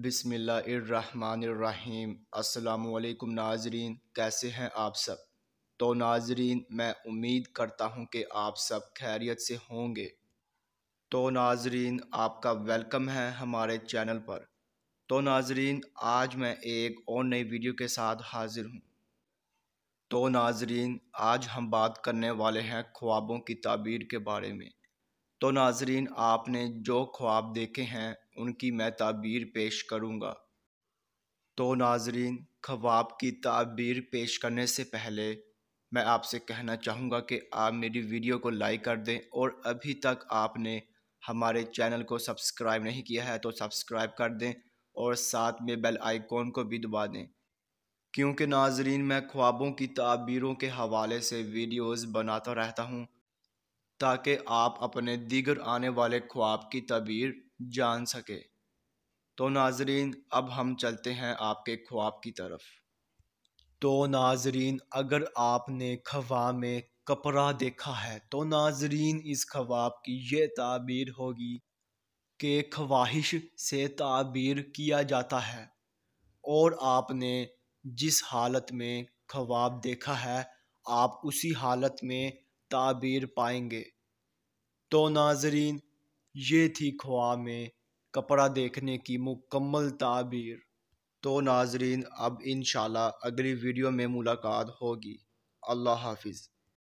بسم اللہ الرحمن الرحیم۔ السلام علیکم ناظرین، کیسے ہیں آپ سب؟ تو ناظرین، میں امید کرتا ہوں کہ آپ سب خیریت سے ہوں گے۔ تو ناظرین، آپ کا ویلکم ہے ہمارے چینل پر۔ تو ناظرین، آج میں ایک اور نئی ویڈیو کے ساتھ حاضر ہوں۔ تو ناظرین، آج ہم بات کرنے والے ہیں خوابوں کی تعبیر کے بارے میں۔ تو ناظرین، آپ نے جو خواب دیکھے ہیں ان کی میں تعبیر پیش کروں گا۔ تو ناظرین، خواب کی تعبیر پیش کرنے سے پہلے میں آپ سے کہنا چاہوں گا کہ آپ میری ویڈیو کو لائک کر دیں، اور ابھی تک آپ نے ہمارے چینل کو سبسکرائب نہیں کیا ہے تو سبسکرائب کر دیں، اور ساتھ میں بیل آئیکن کو بھی دبا دیں، کیونکہ ناظرین میں خوابوں کی تعبیروں کے حوالے سے ویڈیوز بناتا رہتا ہوں تاکہ آپ اپنے دیگر آنے والے خواب کی تعبیر جان سکے۔ تو ناظرین، اب ہم چلتے ہیں آپ کے خواب کی طرف۔ تو ناظرین، اگر آپ نے خواب میں کپڑا دیکھا ہے تو ناظرین اس خواب کی یہ تعبیر ہوگی کہ خواہش سے تعبیر کیا جاتا ہے، اور آپ نے جس حالت میں خواب دیکھا ہے آپ اسی حالت میں تعبیر پائیں گے۔ تو ناظرین، یہ تھی خواب میں کپڑا دیکھنے کی مکمل تعبیر۔ تو ناظرین، اب انشاءاللہ اگلی ویڈیو میں ملاقات ہوگی۔ اللہ حافظ۔